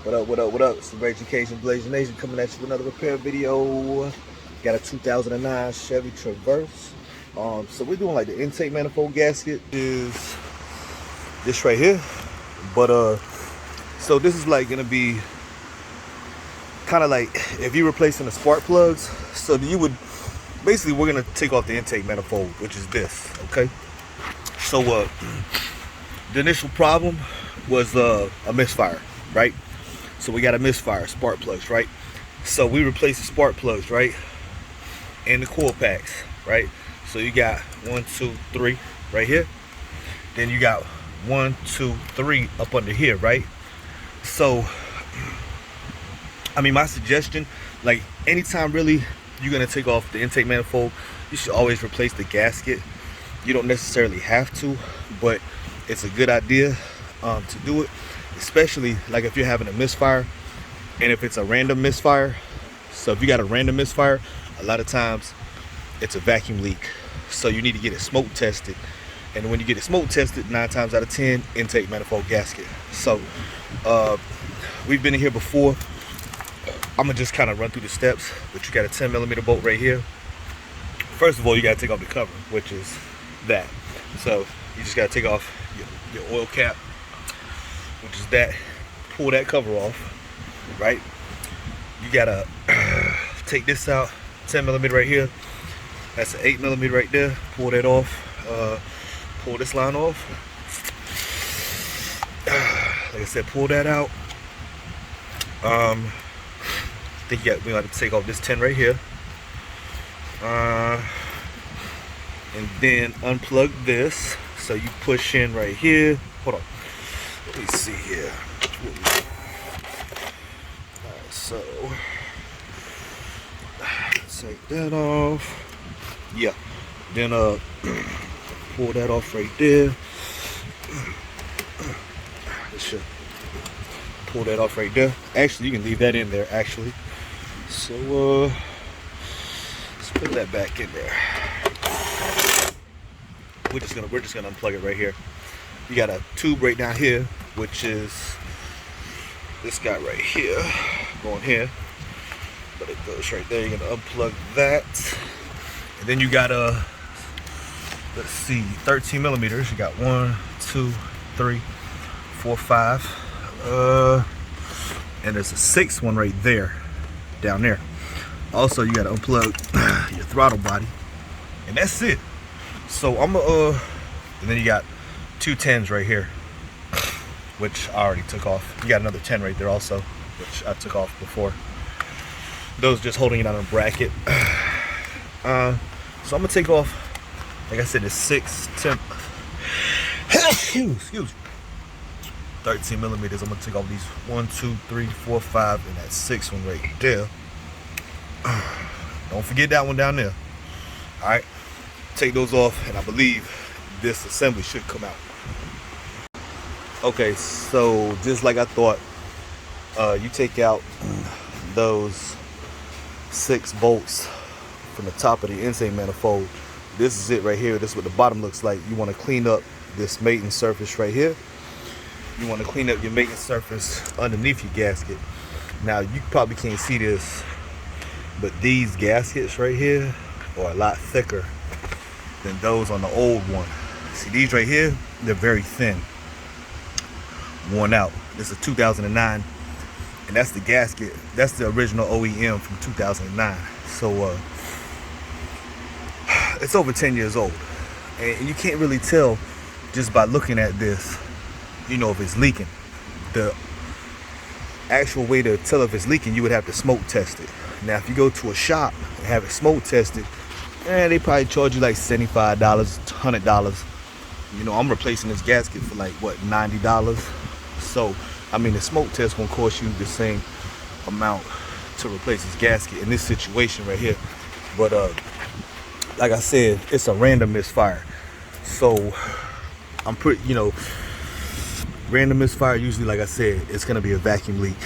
What up, what up, what up? It's the Great Education Blazing Nation coming at you with another repair video. Got a 2009 Chevy Traverse. So we're doing like the intake manifold gasket is this right here. But so this is like gonna be kind of like if you're replacing the spark plugs. So you would basically, we're gonna take off the intake manifold, which is this, okay? So the initial problem was a misfire, right? So we got a misfire, spark plugs, right? So we replaced the spark plugs, right? And the coil packs, right? So you got 1, 2, 3 right here. Then you got 1, 2, 3 up under here, right? So, I mean, my suggestion, like anytime really you're gonna take off the intake manifold, you should always replace the gasket. You don't necessarily have to, but it's a good idea to do it, especially like if you're having a misfire and if it's a random misfire. So if you got a random misfire, a lot of times it's a vacuum leak, so you need to get it smoke tested. And when you get it smoke tested, 9 times out of 10, intake manifold gasket. So we've been in here before. I'm gonna just kind of run through the steps. But you got a 10mm bolt right here. First of all, you gotta take off the cover, which is that. So you just gotta take off your oil cap, which is that. Pull that cover off, right? You gotta take this out, 10mm right here. That's an 8mm right there. Pull that off. Pull this line off. Like I said, pull that out. I think we got to take off this 10 right here. And then unplug this. So you push in right here. Hold on. Let me see here. Alright, so take that off. Yeah. Then pull that off right there. Should pull that off right there. Actually, you can leave that in there actually. So let's put that back in there. We're just gonna unplug it right here. You got a tube right down here, which is this guy right here, going here, but it goes right there. You're gonna unplug that, and then you got a, let's see, 13mm. You got 1, 2, 3, 4, 5, and there's a 6th one right there, down there. Also, you gotta unplug your throttle body, and that's it. So I'm and then you got 2 10s right here, which I already took off. You got another 10 right there also, which I took off before. Those just holding it on a bracket. So I'm gonna take off, like I said, the 6 10. Excuse me. 13mm. I'm gonna take off these 1, 2, 3, 4, 5, and that 6th one right there. Don't forget that one down there. All right, take those off, and I believe this assembly should come out. Okay, so just like I thought, you take out those 6 bolts from the top of the intake manifold. This is it right here. This is what the bottom looks like. You want to clean up this mating surface right here. You want to clean up your mating surface underneath your gasket. Now, you probably can't see this, but these gaskets right here are a lot thicker than those on the old one. See, these right here, they're very thin, worn out. This is 2009, and that's the gasket. That's the original OEM from 2009. So it's over 10 years old, and you can't really tell just by looking at this, you know, if it's leaking. The actual way to tell if it's leaking, you would have to smoke test it. Now, if you go to a shop and have it smoke tested, they probably charge you like $75, $100. You know, I'm replacing this gasket for like, what, $90? So, I mean, the smoke test gonna cost you the same amount to replace this gasket in this situation right here. But like I said, it's a random misfire. So I'm pretty, you know, random misfire, usually, like I said, it's gonna be a vacuum leak.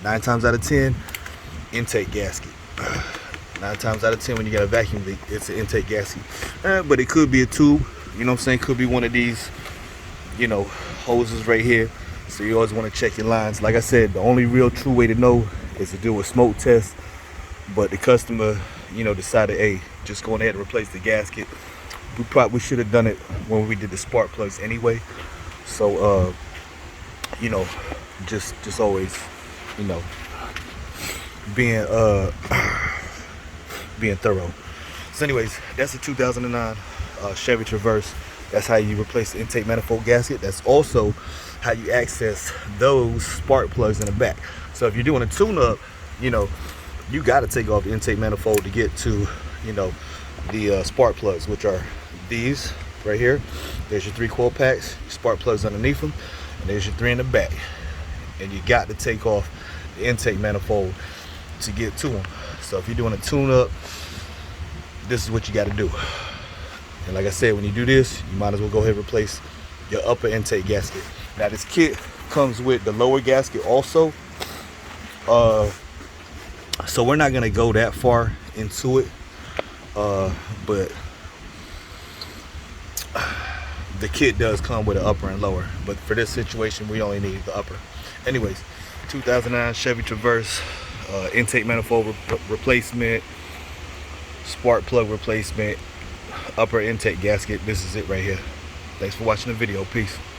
9 times out of 10, intake gasket. 9 times out of 10, when you got a vacuum leak, it's an intake gasket. But it could be a tube, you know what I'm saying? Could be one of these, you know, hoses right here. So you always want to check your lines. Like I said, the only real true way to know is to do a smoke test. But the customer, you know, decided, hey, just go ahead and replace the gasket. We should have done it when we did the spark plugs anyway. So you know, just always, you know, being being thorough. So anyways, that's a 2009 Chevy Traverse. That's how you replace the intake manifold gasket. That's also how you access those spark plugs in the back. So if you're doing a tune-up, you know, you got to take off the intake manifold to get to, you know, the spark plugs, which are these right here. There's your 3 coil packs, spark plugs underneath them, and there's your 3 in the back. And you got to take off the intake manifold to get to them. So if you're doing a tune-up, this is what you got to do. And like I said, when you do this, you might as well go ahead and replace your upper intake gasket. Now this kit comes with the lower gasket also. So we're not gonna go that far into it, but the kit does come with an upper and lower. But for this situation, we only need the upper. Anyways, 2009 Chevy Traverse, intake manifold replacement, spark plug replacement, upper intake gasket. This is it right here. Thanks for watching the video. Peace.